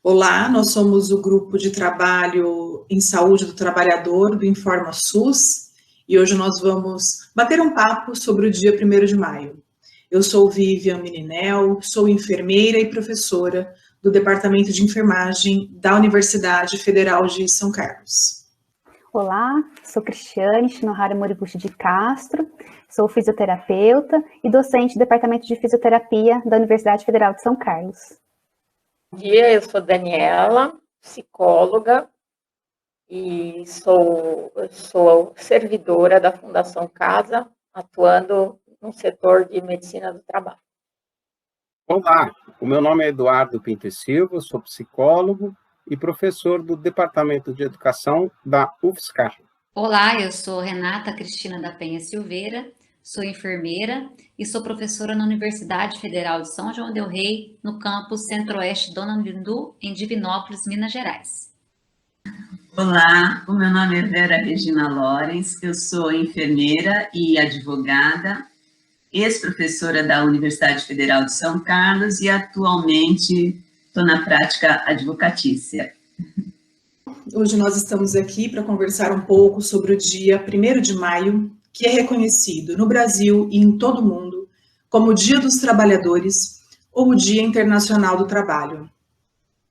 Olá, nós somos o grupo de trabalho em saúde do trabalhador do Informa SUS e hoje nós vamos bater um papo sobre o dia 1º de maio. Eu sou Vivian Meninel, sou enfermeira e professora do Departamento de Enfermagem da Universidade Federal de São Carlos. Olá, sou Cristiane Shinohara Moriguchi de Castro, sou fisioterapeuta e docente do Departamento de Fisioterapia da Universidade Federal de São Carlos. Bom dia, eu sou Daniela, psicóloga e sou servidora da Fundação Casa, atuando no setor de medicina do trabalho. Olá, o meu nome é Eduardo Pinto e Silva, sou psicólogo e professor do Departamento de Educação da UFSCar. Olá, eu sou Renata Cristina da Penha Silveira, sou enfermeira e sou professora na Universidade Federal de São João del Rei, no campus Centro-Oeste Dona Lindu, em Divinópolis, Minas Gerais. Olá, o meu nome é Vera Regina Lorenz, eu sou enfermeira e advogada, ex-professora da Universidade Federal de São Carlos e atualmente estou na prática advocatícia. Hoje nós estamos aqui para conversar um pouco sobre o dia 1º de maio, que é reconhecido no Brasil e em todo o mundo como o Dia dos Trabalhadores ou o Dia Internacional do Trabalho.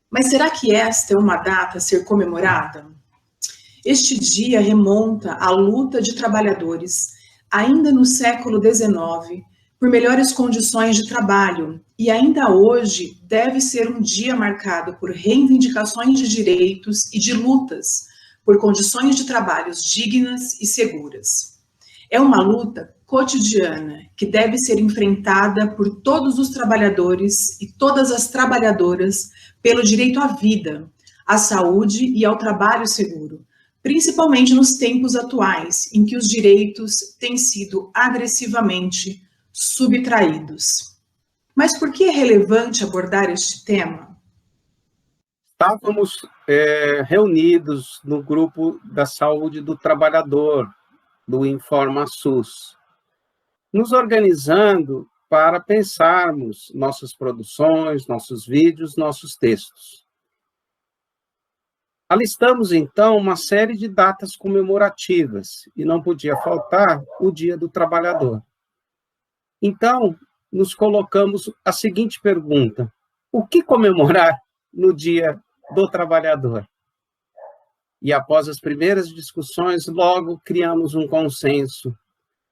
Mas será que esta é uma data a ser comemorada? Este dia remonta à luta de trabalhadores, ainda no século XIX, por melhores condições de trabalho, e ainda hoje deve ser um dia marcado por reivindicações de direitos e de lutas por condições de trabalhos dignas e seguras. É uma luta cotidiana que deve ser enfrentada por todos os trabalhadores e todas as trabalhadoras pelo direito à vida, à saúde e ao trabalho seguro, principalmente nos tempos atuais, em que os direitos têm sido agressivamente subtraídos. Mas por que é relevante abordar este tema? Estávamos reunidos no grupo da saúde do trabalhador, do Informa SUS, nos organizando para pensarmos nossas produções, nossos vídeos, nossos textos. Alistamos, então, uma série de datas comemorativas, e não podia faltar o Dia do Trabalhador. Então, nos colocamos a seguinte pergunta: o que comemorar no Dia do Trabalhador? E após as primeiras discussões, logo criamos um consenso.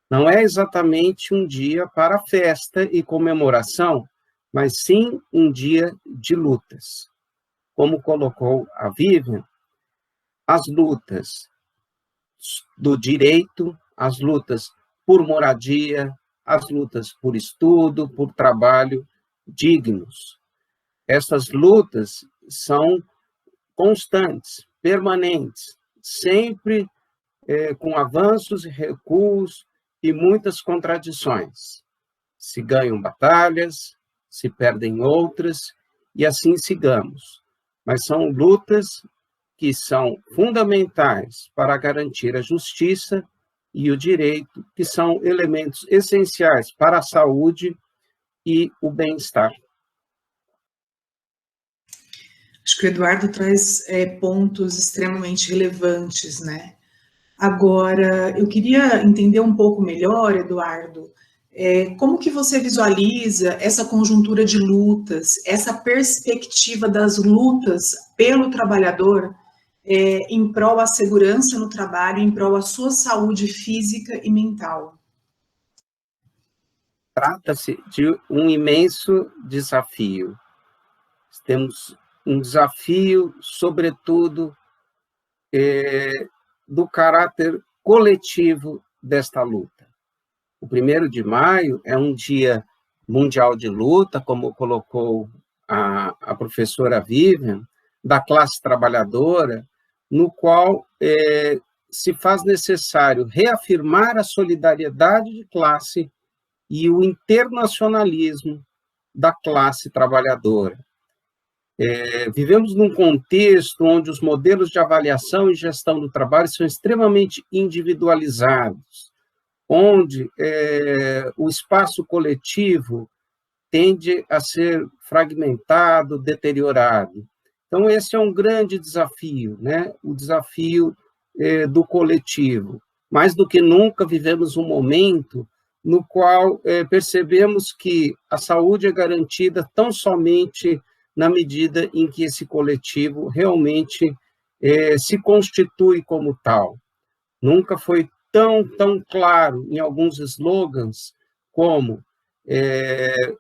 Não é exatamente um dia para festa e comemoração, mas sim um dia de lutas. Como colocou a Vivian, as lutas do direito, as lutas por moradia, as lutas por estudo, por trabalho dignos. Essas lutas são constantes, permanentes, sempre com avanços e recuos e muitas contradições. Se ganham batalhas, se perdem outras, e assim sigamos. Mas são lutas que são fundamentais para garantir a justiça e o direito, que são elementos essenciais para a saúde e o bem-estar. Acho que o Eduardo traz pontos extremamente relevantes, né? Agora, eu queria entender um pouco melhor, Eduardo, como que você visualiza essa conjuntura de lutas, essa perspectiva das lutas pelo trabalhador em prol à segurança no trabalho, em prol à sua saúde física e mental? Trata-se de um imenso desafio. Temos um desafio, sobretudo, do caráter coletivo desta luta. O 1º de maio é um dia mundial de luta, como colocou a professora Vivian, da classe trabalhadora, no qual se faz necessário reafirmar a solidariedade de classe e o internacionalismo da classe trabalhadora. Vivemos num contexto onde os modelos de avaliação e gestão do trabalho são extremamente individualizados, onde o espaço coletivo tende a ser fragmentado, deteriorado. Então, esse é um grande desafio, né? O desafio do coletivo. Mais do que nunca, vivemos um momento no qual percebemos que a saúde é garantida tão somente na medida em que esse coletivo realmente se constitui como tal. Nunca foi tão claro em alguns slogans como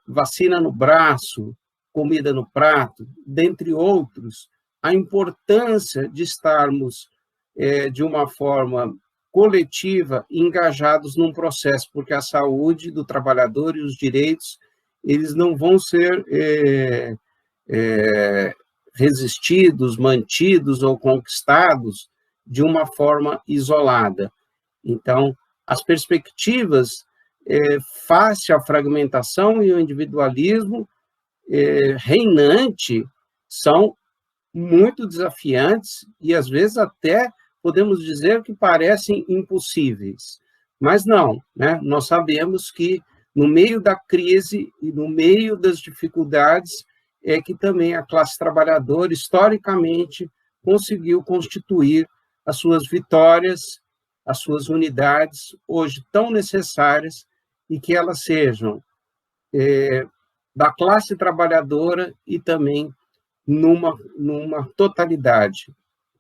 vacina no braço, comida no prato, dentre outros, a importância de estarmos de uma forma coletiva engajados num processo, porque a saúde do trabalhador e os direitos, eles não vão ser resistidos, mantidos ou conquistados de uma forma isolada. Então, as perspectivas face à fragmentação e ao individualismo reinante são muito desafiantes e, às vezes, até podemos dizer que parecem impossíveis. Mas não, né? Nós sabemos que, no meio da crise e no meio das dificuldades, é que também a classe trabalhadora, historicamente, conseguiu constituir as suas vitórias, as suas unidades, hoje tão necessárias, e que elas sejam da classe trabalhadora e também numa totalidade,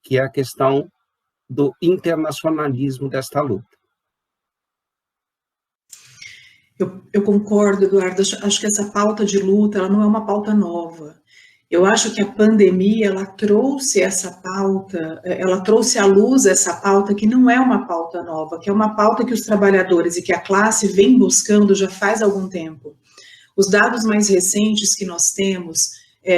que é a questão do internacionalismo desta luta. Eu concordo, Eduardo, acho que essa pauta de luta, ela não é uma pauta nova. Eu acho que a pandemia, ela trouxe essa pauta, ela trouxe à luz essa pauta que não é uma pauta nova, que é uma pauta que os trabalhadores e que a classe vem buscando já faz algum tempo. Os dados mais recentes que nós temos,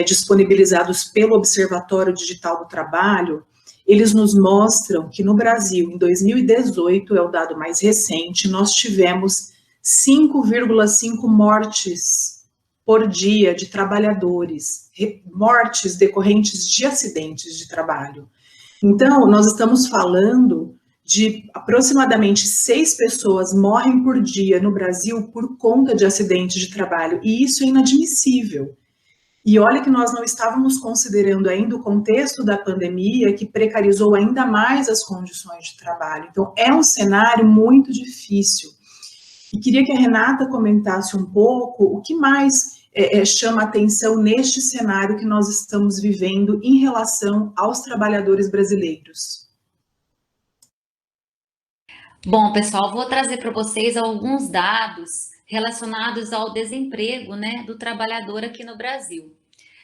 disponibilizados pelo Observatório Digital do Trabalho, eles nos mostram que no Brasil, em 2018, é o dado mais recente, nós tivemos 5,5 mortes por dia de trabalhadores, mortes decorrentes de acidentes de trabalho. Então, nós estamos falando de aproximadamente 6 pessoas morrem por dia no Brasil por conta de acidentes de trabalho, e isso é inadmissível. E olha que nós não estávamos considerando ainda o contexto da pandemia, que precarizou ainda mais as condições de trabalho. Então, é um cenário muito difícil. E queria que a Renata comentasse um pouco o que mais chama atenção neste cenário que nós estamos vivendo em relação aos trabalhadores brasileiros. Bom, pessoal, vou trazer para vocês alguns dados relacionados ao desemprego, né, do trabalhador aqui no Brasil.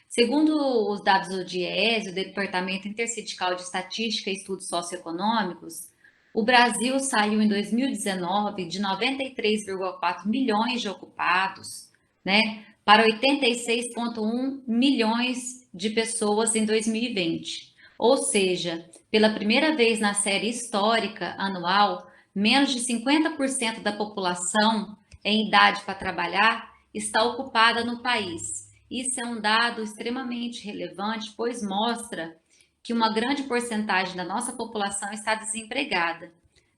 Segundo os dados do DIEESE, o Departamento Intersindical de Estatística e Estudos Socioeconômicos, o Brasil saiu em 2019 de 93,4 milhões de ocupados, né, para 86,1 milhões de pessoas em 2020. Ou seja, pela primeira vez na série histórica anual, menos de 50% da população em idade para trabalhar está ocupada no país. Isso é um dado extremamente relevante, pois mostra que uma grande porcentagem da nossa população está desempregada,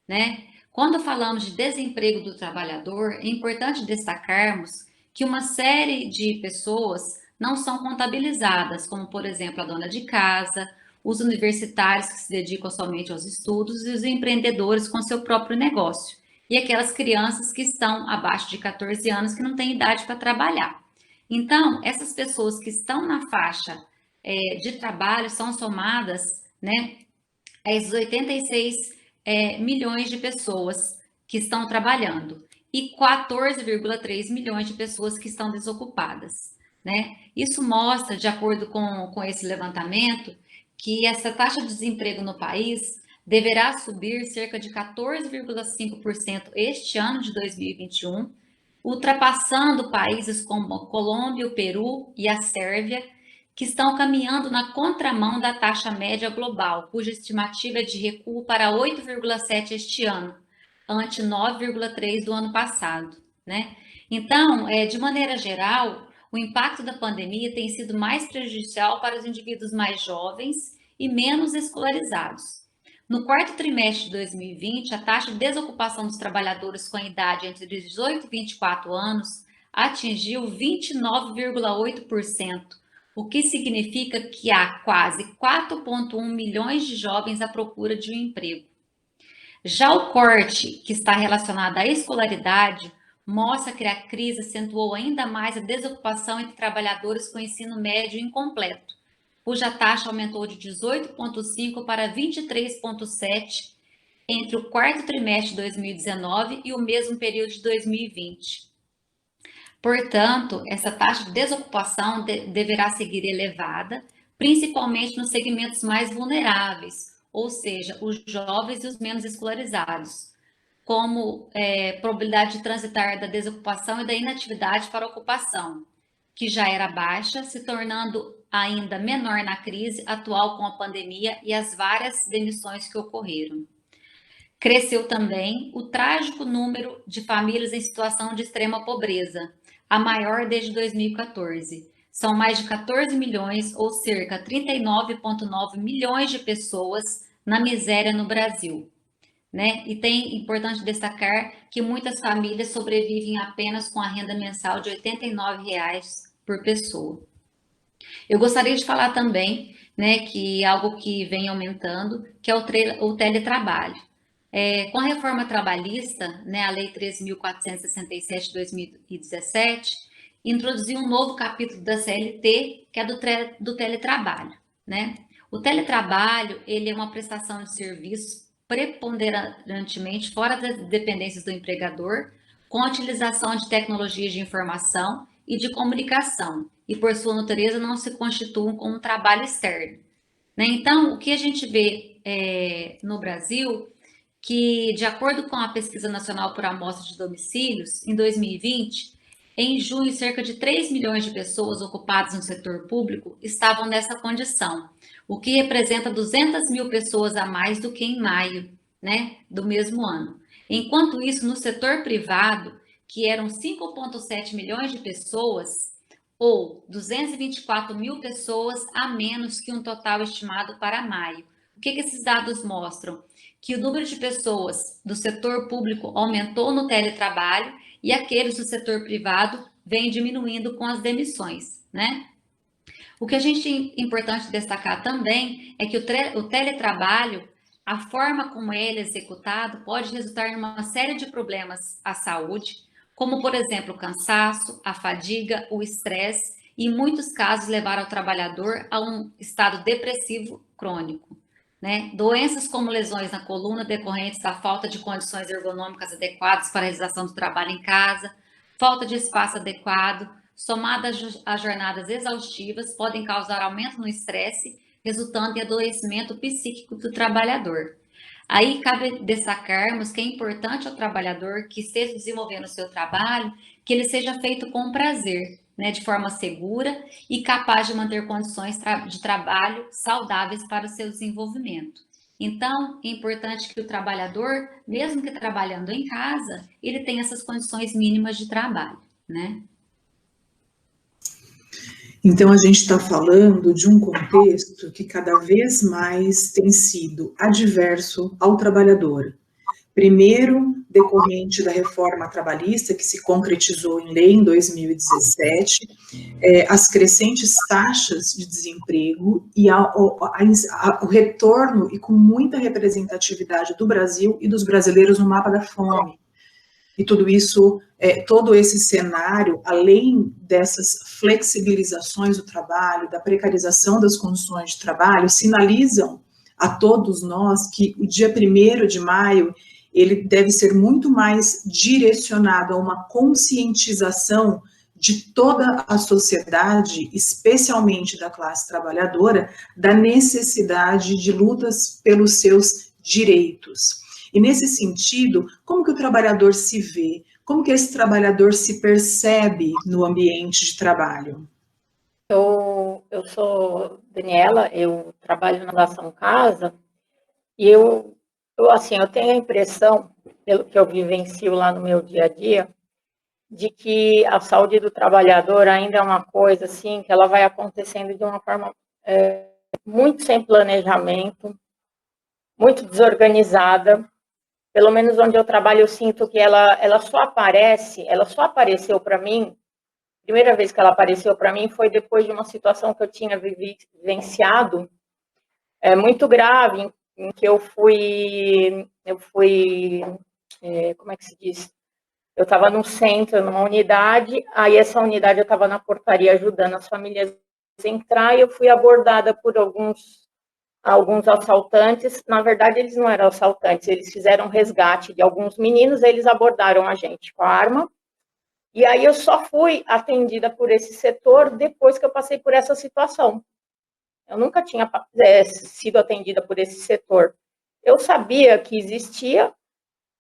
né? Quando falamos de desemprego do trabalhador, é importante destacarmos que uma série de pessoas não são contabilizadas, como, por exemplo, a dona de casa, os universitários que se dedicam somente aos estudos e os empreendedores com seu próprio negócio, e aquelas crianças que estão abaixo de 14 anos que não têm idade para trabalhar. Então, essas pessoas que estão na faixa de trabalho são somadas, né, a esses 86 milhões de pessoas que estão trabalhando e 14,3 milhões de pessoas que estão desocupadas, né? Isso mostra, de acordo com esse levantamento, que essa taxa de desemprego no país deverá subir cerca de 14,5% este ano de 2021, ultrapassando países como a Colômbia, o Peru e a Sérvia, que estão caminhando na contramão da taxa média global, cuja estimativa é de recuo para 8,7 este ano, ante 9,3 do ano passado, né? Então, de maneira geral, o impacto da pandemia tem sido mais prejudicial para os indivíduos mais jovens e menos escolarizados. No quarto trimestre de 2020, a taxa de desocupação dos trabalhadores com idade entre 18 e 24 anos atingiu 29,8%, o que significa que há quase 4,1 milhões de jovens à procura de um emprego. Já o corte, que está relacionado à escolaridade, mostra que a crise acentuou ainda mais a desocupação entre trabalhadores com ensino médio incompleto, cuja taxa aumentou de 18,5% para 23,7% entre o quarto trimestre de 2019 e o mesmo período de 2020. Portanto, essa taxa de desocupação deverá seguir elevada, principalmente nos segmentos mais vulneráveis, ou seja, os jovens e os menos escolarizados, como probabilidade de transitar da desocupação e da inatividade para a ocupação, que já era baixa, se tornando ainda menor na crise atual com a pandemia e as várias demissões que ocorreram. Cresceu também o trágico número de famílias em situação de extrema pobreza, a maior desde 2014. São mais de 14 milhões, ou cerca de 39,9 milhões de pessoas na miséria no Brasil. Né? E importante destacar que muitas famílias sobrevivem apenas com a renda mensal de R$ 89,00 por pessoa. Eu gostaria de falar também, né, que algo que vem aumentando, que é o teletrabalho. Com a reforma trabalhista, né, a Lei 13.467 de 2017, introduziu um novo capítulo da CLT, que é do teletrabalho. Né? O teletrabalho ele é uma prestação de serviços preponderantemente fora das dependências do empregador, com a utilização de tecnologias de informação e de comunicação, e por sua natureza não se constituem como um trabalho externo. Né? Então, o que a gente vê no Brasil, que de acordo com a Pesquisa Nacional por Amostra de Domicílios, em 2020, em junho, cerca de 3 milhões de pessoas ocupadas no setor público estavam nessa condição, o que representa 200 mil pessoas a mais do que em maio, né, do mesmo ano. Enquanto isso, no setor privado, que eram 5,7 milhões de pessoas, ou 224 mil pessoas a menos que um total estimado para maio. O que esses dados mostram? Que o número de pessoas do setor público aumentou no teletrabalho e aqueles do setor privado vem diminuindo com as demissões, né? O que a gente é importante destacar também é que o teletrabalho, a forma como ele é executado, pode resultar em uma série de problemas à saúde, como, por exemplo, o cansaço, a fadiga, o estresse, e em muitos casos levar ao trabalhador a um estado depressivo crônico. Né? Doenças como lesões na coluna decorrentes da falta de condições ergonômicas adequadas para a realização do trabalho em casa, falta de espaço adequado, somadas a jornadas exaustivas, podem causar aumento no estresse, resultando em adoecimento psíquico do trabalhador. Aí cabe destacarmos que é importante ao trabalhador que esteja desenvolvendo o seu trabalho, que ele seja feito com prazer, né, de forma segura e capaz de manter condições de trabalho saudáveis para o seu desenvolvimento. Então, é importante que o trabalhador, mesmo que trabalhando em casa, ele tenha essas condições mínimas de trabalho, né? Então, a gente está falando de um contexto que cada vez mais tem sido adverso ao trabalhador. Primeiro, decorrente da reforma trabalhista, que se concretizou em lei em 2017, as crescentes taxas de desemprego e o retorno, e com muita representatividade do Brasil e dos brasileiros no mapa da fome. E tudo isso, todo esse cenário, além dessas flexibilizações do trabalho, da precarização das condições de trabalho, sinalizam a todos nós que o dia 1º de maio, ele deve ser muito mais direcionado a uma conscientização de toda a sociedade, especialmente da classe trabalhadora, da necessidade de lutas pelos seus direitos. E nesse sentido, como que o trabalhador se vê? Como que esse trabalhador se percebe no ambiente de trabalho? Eu sou Daniela, eu trabalho na Fundação Casa, e eu tenho a impressão, pelo que eu vivencio lá no meu dia a dia, de que a saúde do trabalhador ainda é uma coisa assim, que ela vai acontecendo de uma forma muito sem planejamento, muito desorganizada. Pelo menos onde eu trabalho, eu sinto que ela só apareceu para mim primeira vez que ela apareceu para mim foi depois de uma situação que eu tinha vivenciado, muito grave, em que eu fui, como é que se diz? Eu estava no centro, numa unidade, aí essa unidade eu estava na portaria ajudando as famílias a entrar, e eu fui abordada por alguns assaltantes. Na verdade, eles não eram assaltantes, eles fizeram um resgate de alguns meninos, eles abordaram a gente com a arma, e aí eu só fui atendida por esse setor depois que eu passei por essa situação. Eu nunca tinha sido atendida por esse setor. Eu sabia que existia,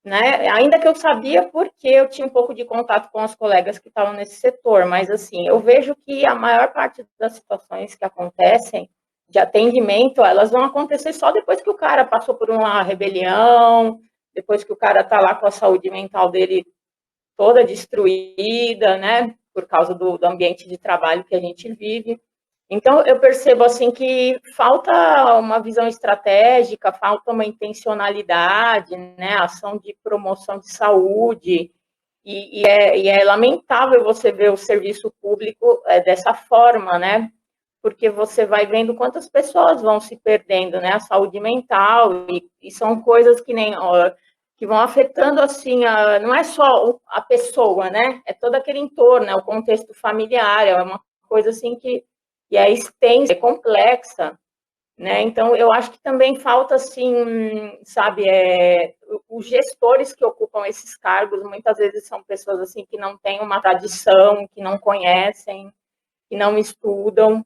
né? Ainda que eu sabia porque eu tinha um pouco de contato com os colegas que estavam nesse setor, mas assim, eu vejo que a maior parte das situações que acontecem de atendimento, elas vão acontecer só depois que o cara passou por uma rebelião, depois que o cara está lá com a saúde mental dele toda destruída, né, por causa do ambiente de trabalho que a gente vive. Então, eu percebo, assim, que falta uma visão estratégica, falta uma intencionalidade, né, ação de promoção de saúde, e é lamentável você ver o serviço público dessa forma, né, porque você vai vendo quantas pessoas vão se perdendo, né, a saúde mental, e são coisas que nem... que vão afetando, assim, não é só a pessoa, né, é todo aquele entorno, é o contexto familiar, é uma coisa, assim, que é extensa, é complexa, né, então eu acho que também falta, assim, sabe, os gestores que ocupam esses cargos, muitas vezes são pessoas, assim, que não têm uma tradição, que não conhecem, que não estudam,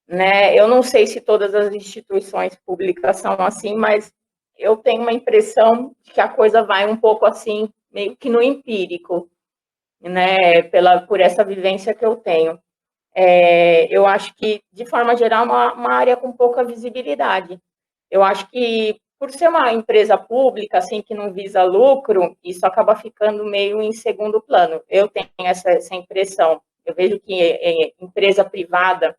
né, eu não sei se todas as instituições públicas são assim, mas eu tenho uma impressão de que a coisa vai um pouco assim, meio que no empírico, né, por essa vivência que eu tenho. Eu acho que, de forma geral, uma área com pouca visibilidade. Eu acho que, por ser uma empresa pública, assim, que não visa lucro, isso acaba ficando meio em segundo plano. Eu tenho essa impressão. Eu vejo que empresa privada,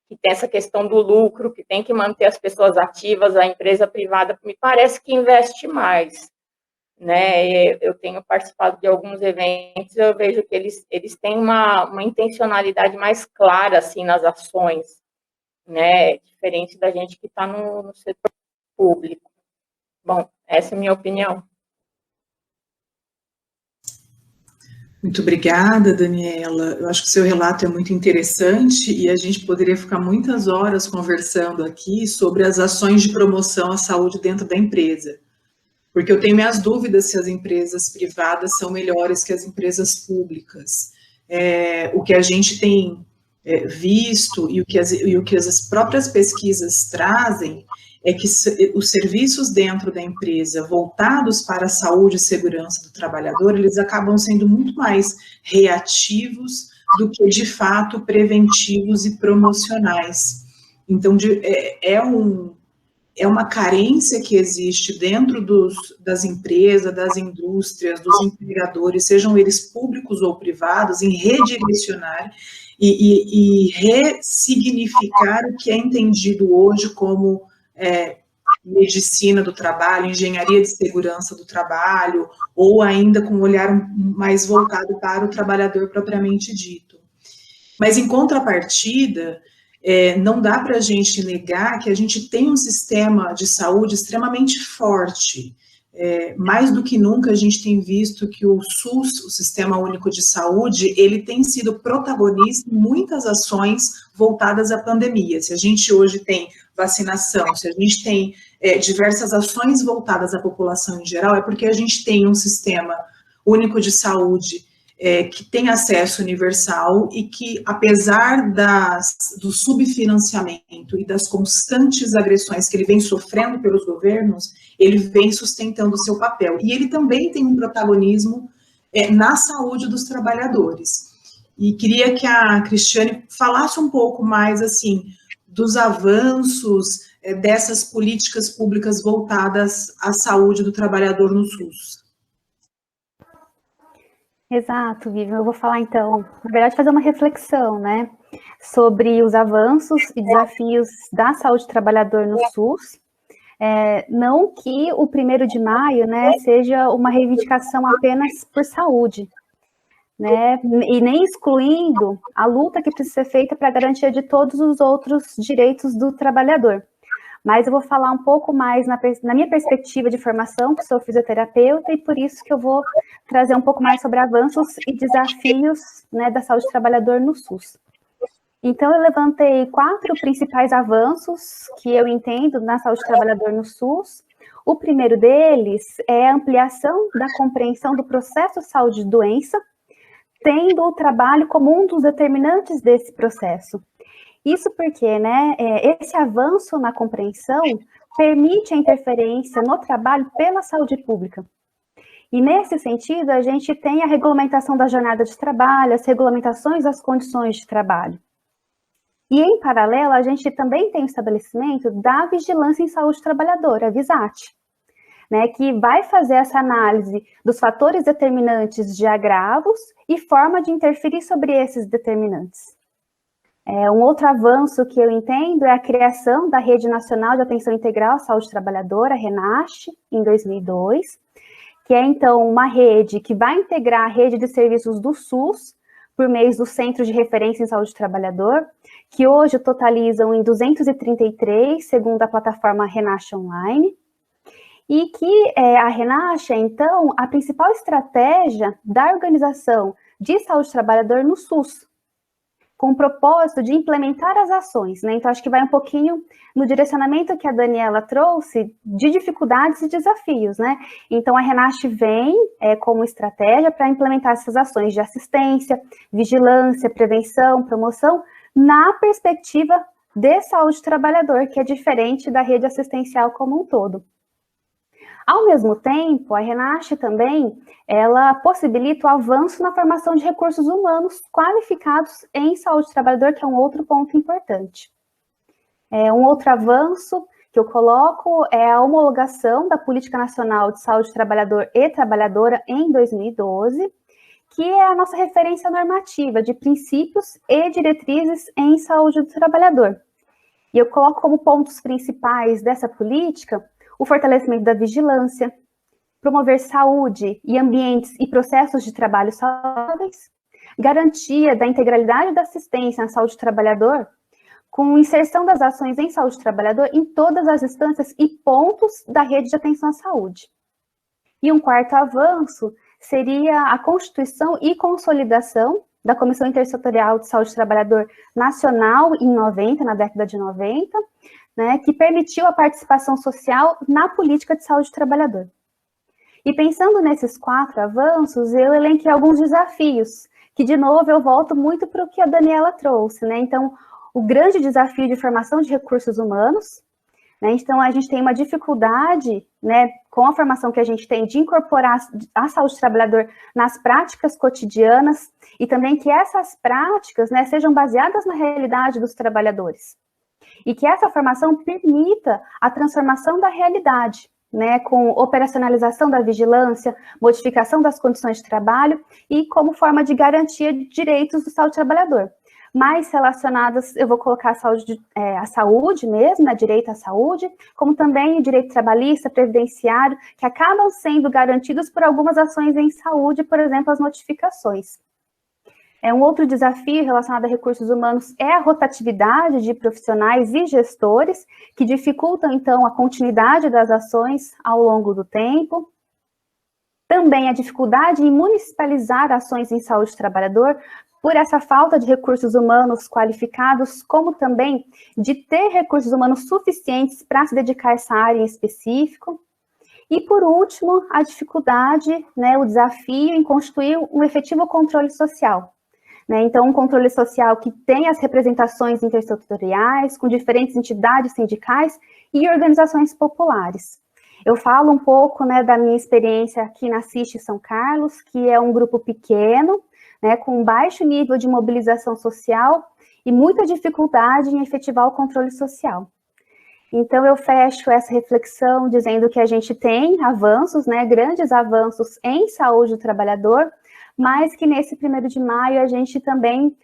que tem essa questão do lucro, que tem que manter as pessoas ativas, a empresa privada me parece que investe mais, né? Eu tenho participado de alguns eventos, eu vejo que eles têm uma intencionalidade mais clara, assim, nas ações, né? Diferente da gente que está no setor público. Bom, essa é a minha opinião. Muito obrigada, Daniela. Eu acho que o seu relato é muito interessante e a gente poderia ficar muitas horas conversando aqui sobre as ações de promoção à saúde dentro da empresa. Porque eu tenho minhas dúvidas se as empresas privadas são melhores que as empresas públicas. O que a gente tem visto e o que as próprias pesquisas trazem é que os serviços dentro da empresa voltados para a saúde e segurança do trabalhador, eles acabam sendo muito mais reativos do que, de fato, preventivos e promocionais. Então, é uma carência que existe dentro das empresas, das indústrias, dos empregadores, sejam eles públicos ou privados, em redirecionar e ressignificar o que é entendido hoje como medicina do trabalho, engenharia de segurança do trabalho, ou ainda com um olhar mais voltado para o trabalhador propriamente dito. Mas, em contrapartida, não dá para a gente negar que a gente tem um sistema de saúde extremamente forte. Mais do que nunca, a gente tem visto que o SUS, o Sistema Único de Saúde, ele tem sido protagonista em muitas ações voltadas à pandemia. Se a gente hoje tem vacinação, se a gente tem diversas ações voltadas à população em geral, é porque a gente tem um Sistema Único de Saúde que tem acesso universal e que, apesar do subfinanciamento e das constantes agressões que ele vem sofrendo pelos governos, ele vem sustentando o seu papel. E ele também tem um protagonismo na saúde dos trabalhadores. E queria que a Cristiane falasse um pouco mais, assim, dos avanços dessas políticas públicas voltadas à saúde do trabalhador no SUS. Exato, Vivian. Eu vou falar, então, na verdade, fazer uma reflexão, né, sobre os avanços e desafios da saúde do trabalhador no SUS. Não que o 1º de maio, né, seja uma reivindicação apenas por saúde, né, e nem excluindo a luta que precisa ser feita para a garantia de todos os outros direitos do trabalhador. Mas eu vou falar um pouco mais na minha perspectiva de formação, que sou fisioterapeuta, e por isso que eu vou trazer um pouco mais sobre avanços e desafios, né, da saúde do trabalhador no SUS. Então, eu levantei 4 principais avanços que eu entendo na saúde do trabalhador no SUS. O primeiro deles é a ampliação da compreensão do processo saúde-doença, tendo o trabalho como um dos determinantes desse processo. Isso porque, né, esse avanço na compreensão permite a interferência no trabalho pela saúde pública. E nesse sentido, a gente tem a regulamentação da jornada de trabalho, as regulamentações das condições de trabalho. E, em paralelo, a gente também tem o estabelecimento da Vigilância em Saúde Trabalhadora, a VISAT, né, que vai fazer essa análise dos fatores determinantes de agravos e forma de interferir sobre esses determinantes. Um outro avanço que eu entendo é a criação da Rede Nacional de Atenção Integral à Saúde Trabalhadora, a RENAST, em 2002, que é, então, uma rede que vai integrar a rede de serviços do SUS por meio dos Centros de Referência em Saúde do Trabalhador, que hoje totalizam em 233, segundo a plataforma RENAST Online, e que a RENAST é, então, a principal estratégia da organização de saúde do trabalhador no SUS, com o propósito de implementar as ações, né? Então, acho que vai um pouquinho no direcionamento que a Daniela trouxe de dificuldades e desafios, né? Então, a RENAST vem como estratégia para implementar essas ações de assistência, vigilância, prevenção, promoção, na perspectiva de saúde do trabalhador, que é diferente da rede assistencial como um todo. Ao mesmo tempo, a RENAST também, ela possibilita o avanço na formação de recursos humanos qualificados em saúde do trabalhador, que é um outro ponto importante. Um outro avanço que eu coloco é a homologação da Política Nacional de Saúde do Trabalhador e Trabalhadora em 2012, que é a nossa referência normativa de princípios e diretrizes em saúde do trabalhador. E eu coloco como pontos principais dessa política o fortalecimento da vigilância, promover saúde e ambientes e processos de trabalho saudáveis, garantia da integralidade da assistência à saúde do trabalhador, com inserção das ações em saúde do trabalhador em todas as instâncias e pontos da rede de atenção à saúde. E um quarto avanço seria a constituição e consolidação da Comissão Intersetorial de Saúde do Trabalhador Nacional na década de 90, né, que permitiu a participação social na política de saúde do trabalhador. E pensando nesses 4 avanços, eu elenquei alguns desafios, que, de novo, eu volto muito para o que a Daniela trouxe, né? Então, o grande desafio de formação de recursos humanos, né? Então, a gente tem uma dificuldade, né, com a formação que a gente tem de incorporar a saúde do trabalhador nas práticas cotidianas e também que essas práticas, né, sejam baseadas na realidade dos trabalhadores. E que essa formação permita a transformação da realidade, né, com operacionalização da vigilância, modificação das condições de trabalho e como forma de garantia de direitos do saúde do trabalhador. Mais relacionadas, eu vou colocar a saúde mesmo, né, direito à saúde, como também o direito trabalhista, previdenciário, que acabam sendo garantidos por algumas ações em saúde, por exemplo, as notificações. Um outro desafio relacionado a recursos humanos é a rotatividade de profissionais e gestores, que dificultam, então, a continuidade das ações ao longo do tempo. Também a dificuldade em municipalizar ações em saúde do trabalhador, por essa falta de recursos humanos qualificados, como também de ter recursos humanos suficientes para se dedicar a essa área em específico. E, por último, a dificuldade, né, o desafio em constituir um efetivo controle social. Então, um controle social que tem as representações intersetoriais, com diferentes entidades sindicais e organizações populares. Eu falo um pouco, né, da minha experiência aqui na CIST São Carlos, que é um grupo pequeno, né, com baixo nível de mobilização social e muita dificuldade em efetivar o controle social. Então, eu fecho essa reflexão dizendo que a gente tem avanços, né, grandes avanços em saúde do trabalhador, mas que nesse 1º de maio a gente também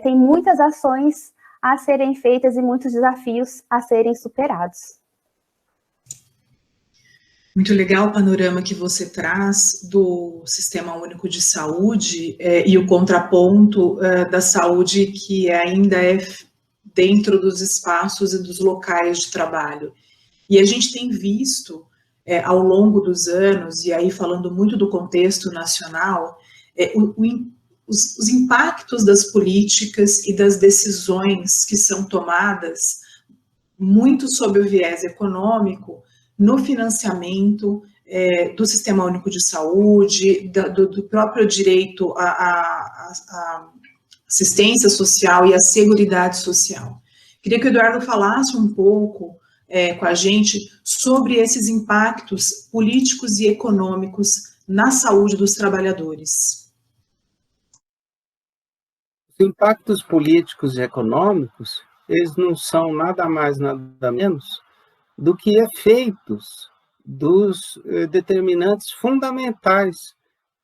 tem muitas ações a serem feitas e muitos desafios a serem superados. Muito legal o panorama que você traz do Sistema Único de Saúde e o contraponto da saúde que ainda é dentro dos espaços e dos locais de trabalho. E a gente tem visto ao longo dos anos, e aí falando muito do contexto nacional, os impactos das políticas e das decisões que são tomadas, muito sob o viés econômico, no financiamento do Sistema Único de Saúde, do próprio direito à assistência social e à seguridade social. Queria que o Eduardo falasse um pouco com a gente sobre esses impactos políticos e econômicos na saúde dos trabalhadores. Os impactos políticos e econômicos, eles não são nada mais, nada menos do que efeitos dos determinantes fundamentais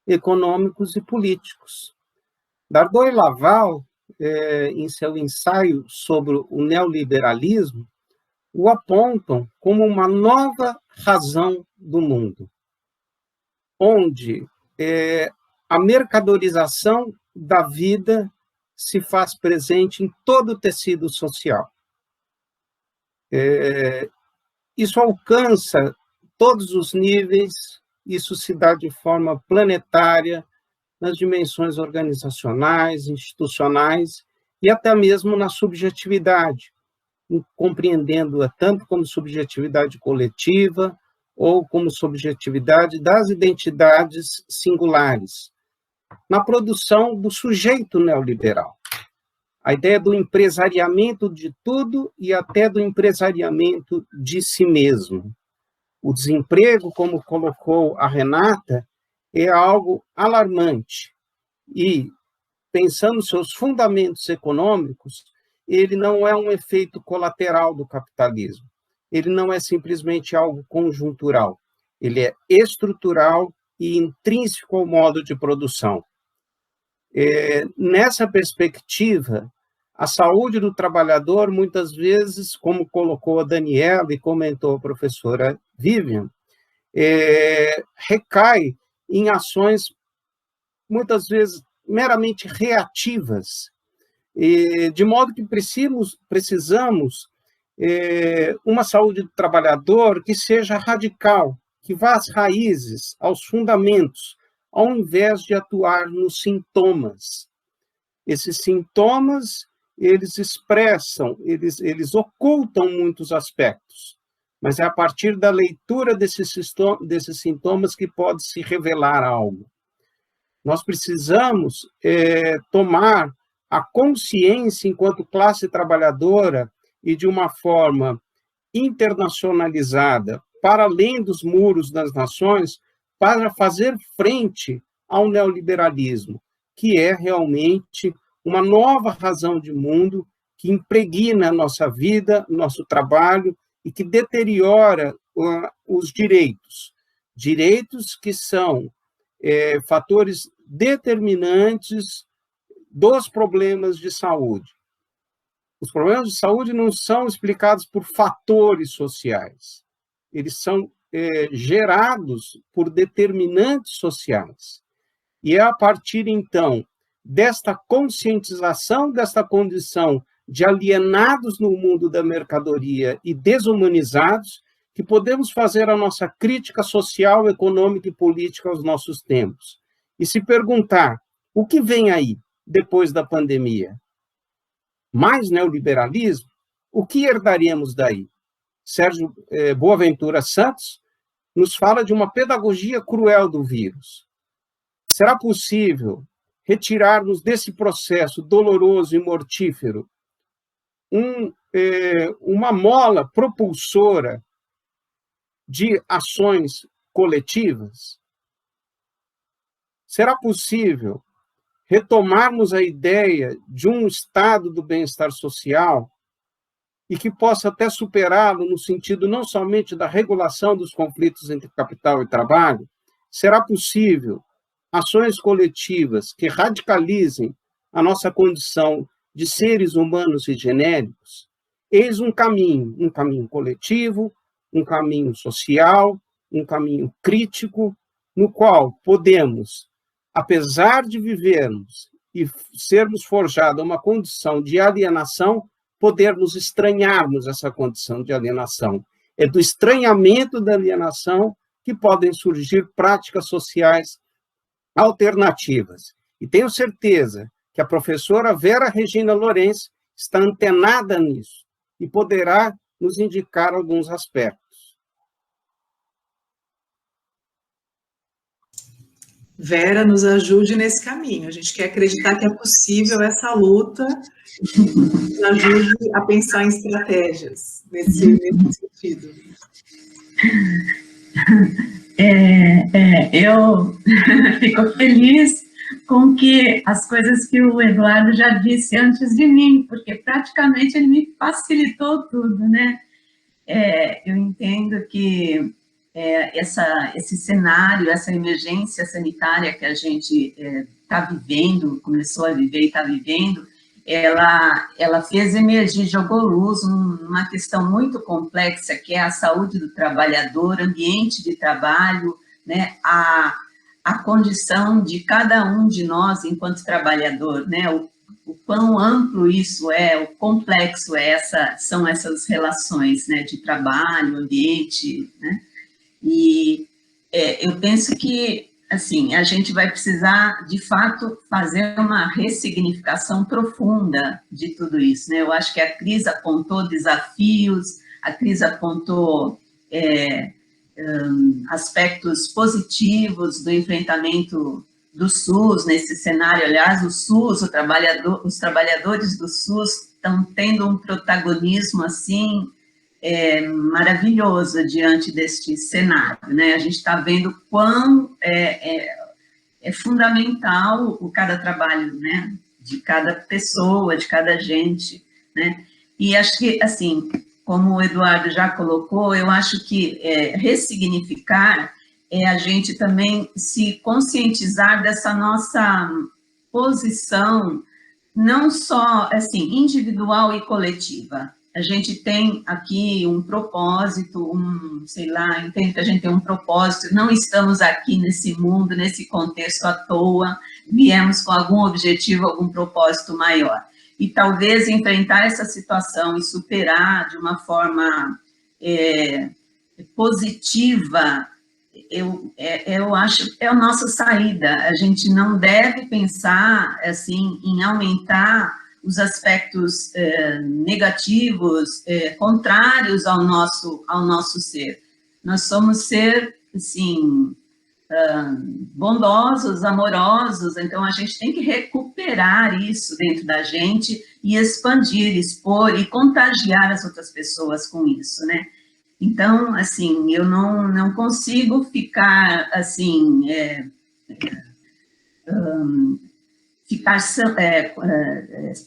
econômicos e políticos. Dardot e Laval, em seu ensaio sobre o neoliberalismo, o apontam como uma nova razão do mundo, onde a mercadorização da vida se faz presente em todo o tecido social. Isso alcança todos os níveis, isso se dá de forma planetária, nas dimensões organizacionais, institucionais e até mesmo na subjetividade, compreendendo-a tanto como subjetividade coletiva ou como subjetividade das identidades singulares, na produção do sujeito neoliberal. A ideia do empresariamento de tudo e até do empresariamento de si mesmo. O desemprego, como colocou a Renata, é algo alarmante. E, pensando nos seus fundamentos econômicos, ele não é um efeito colateral do capitalismo. Ele não é simplesmente algo conjuntural. Ele é estrutural e intrínseco ao modo de produção. Nessa perspectiva, a saúde do trabalhador, muitas vezes, como colocou a Daniela e comentou a professora Vivian, recai em ações, muitas vezes, meramente reativas, de modo que precisamos uma saúde do trabalhador que seja radical, que vá às raízes, aos fundamentos, ao invés de atuar nos sintomas. Esses sintomas, eles expressam, eles ocultam muitos aspectos, mas é a partir da leitura desses sintomas que pode se revelar algo. Nós precisamos tomar a consciência enquanto classe trabalhadora e de uma forma internacionalizada, para além dos muros das nações, para fazer frente ao neoliberalismo, que é realmente uma nova razão de mundo que impregna a nossa vida, nosso trabalho e que deteriora os direitos. Direitos que são fatores determinantes dos problemas de saúde. Os problemas de saúde não são explicados por fatores sociais. Eles são gerados por determinantes sociais. E é a partir, então, desta conscientização desta condição de alienados no mundo da mercadoria e desumanizados, que podemos fazer a nossa crítica social, econômica e política aos nossos tempos. E se perguntar, o que vem aí depois da pandemia? Mais neoliberalismo? O que herdaremos daí? Sérgio Boaventura Santos nos fala de uma pedagogia cruel do vírus. Será possível retirarmos desse processo doloroso e mortífero uma mola propulsora de ações coletivas? Será possível retomarmos a ideia de um estado do bem-estar social e que possa até superá-lo no sentido não somente da regulação dos conflitos entre capital e trabalho? Será possível ações coletivas que radicalizem a nossa condição de seres humanos e genéricos? Eis um caminho coletivo, um caminho social, um caminho crítico, no qual podemos, apesar de vivermos e sermos forjados uma condição de alienação, podermos estranharmos essa condição de alienação. É do estranhamento da alienação que podem surgir práticas sociais alternativas. E tenho certeza que a professora Vera Regina Lourenço está antenada nisso e poderá nos indicar alguns aspectos. Vera, nos ajude nesse caminho. A gente quer acreditar que é possível essa luta, nos ajude a pensar em estratégias nesse sentido. Eu fico feliz com que as coisas que o Eduardo já disse antes de mim, porque praticamente ele me facilitou tudo, né? Eu entendo que esse cenário, essa emergência sanitária que a gente está vivendo, começou a viver e está vivendo, ela fez emergir, jogou luz uma questão muito complexa, que é a saúde do trabalhador, ambiente de trabalho, né, a condição de cada um de nós enquanto trabalhador, né, o quão amplo isso é, o complexo são essas relações, né, de trabalho, ambiente, né, e eu penso que, assim, a gente vai precisar, de fato, fazer uma ressignificação profunda de tudo isso, né? Eu acho que a crise apontou desafios, a crise apontou aspectos positivos do enfrentamento do SUS nesse cenário. Aliás, o SUS, os trabalhadores do SUS estão tendo um protagonismo, assim, maravilhoso diante deste cenário, né? A gente está vendo quão é fundamental cada trabalho, né? De cada pessoa, de cada gente, né? E acho que, assim, como o Eduardo já colocou, eu acho que ressignificar é a gente também se conscientizar dessa nossa posição, não só, assim, individual e coletiva. A gente tem aqui um propósito, sei lá, entendo que a gente tem um propósito, não estamos aqui nesse mundo, nesse contexto à toa, viemos com algum objetivo, algum propósito maior. E talvez enfrentar essa situação e superar de uma forma positiva, eu acho que é a nossa saída. A gente não deve pensar, assim, em aumentar os aspectos negativos, contrários ao nosso ser. Nós somos ser, assim, bondosos, amorosos, então a gente tem que recuperar isso dentro da gente e expandir, expor e contagiar as outras pessoas com isso, né? Então, assim, eu não consigo ficar, assim, ficar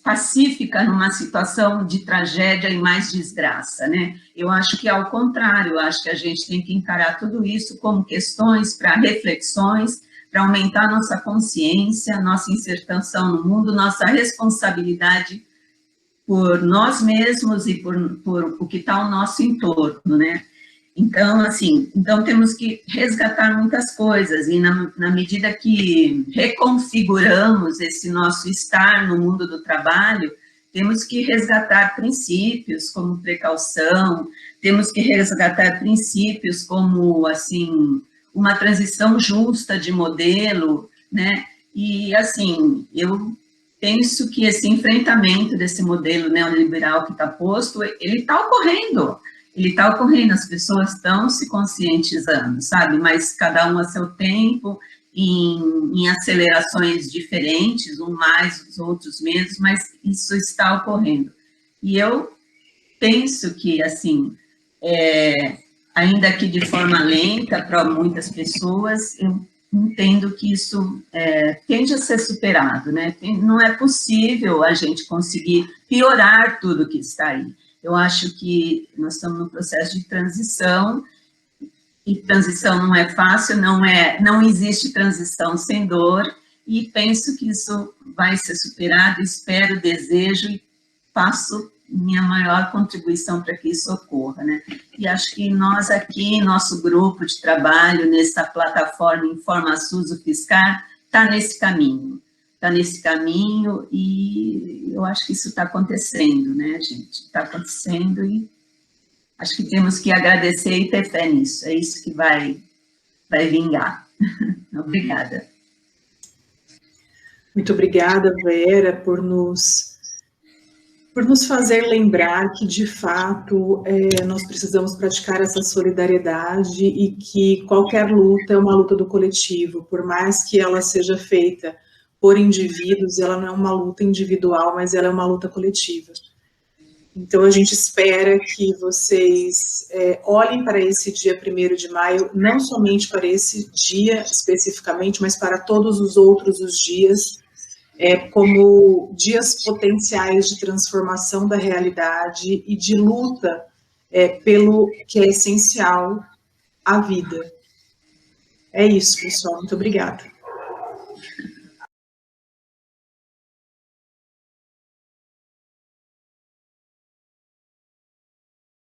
pacífica numa situação de tragédia e mais desgraça, né? Eu acho que, ao contrário, eu acho que a gente tem que encarar tudo isso como questões para reflexões, para aumentar nossa consciência, nossa inserção no mundo, nossa responsabilidade por nós mesmos e por o que está ao nosso entorno, né? Então, assim, temos que resgatar muitas coisas, e na medida que reconfiguramos esse nosso estar no mundo do trabalho, temos que resgatar princípios como precaução, temos que resgatar princípios como, assim, uma transição justa de modelo, né? E, assim, eu penso que esse enfrentamento desse modelo neoliberal que está posto, ele está ocorrendo. Ele está ocorrendo, as pessoas estão se conscientizando, sabe? Mas cada um a seu tempo, em acelerações diferentes, um mais, os outros menos, mas isso está ocorrendo. E eu penso que, assim, ainda que de forma lenta para muitas pessoas, eu entendo que isso tende a ser superado, né? Não é possível a gente conseguir piorar tudo que está aí. Eu acho que nós estamos num processo de transição, e transição não é fácil, não existe transição sem dor, e penso que isso vai ser superado, espero, desejo, e faço minha maior contribuição para que isso ocorra, né? E acho que nós aqui, nosso grupo de trabalho, nessa plataforma InformaSUS, o Fiscar, está nesse caminho. Está nesse caminho e eu acho que isso está acontecendo, né, gente? Está acontecendo e acho que temos que agradecer e ter fé nisso. É isso que vai vingar. Obrigada. Muito obrigada, Vera, por nos fazer lembrar que, de fato, nós precisamos praticar essa solidariedade e que qualquer luta é uma luta do coletivo, por mais que ela seja feita por indivíduos, ela não é uma luta individual, mas ela é uma luta coletiva. Então, a gente espera que vocês olhem para esse dia 1º de maio, não somente para esse dia especificamente, mas para todos os outros dias, como dias potenciais de transformação da realidade e de luta pelo que é essencial à vida. É isso, pessoal. Muito obrigada.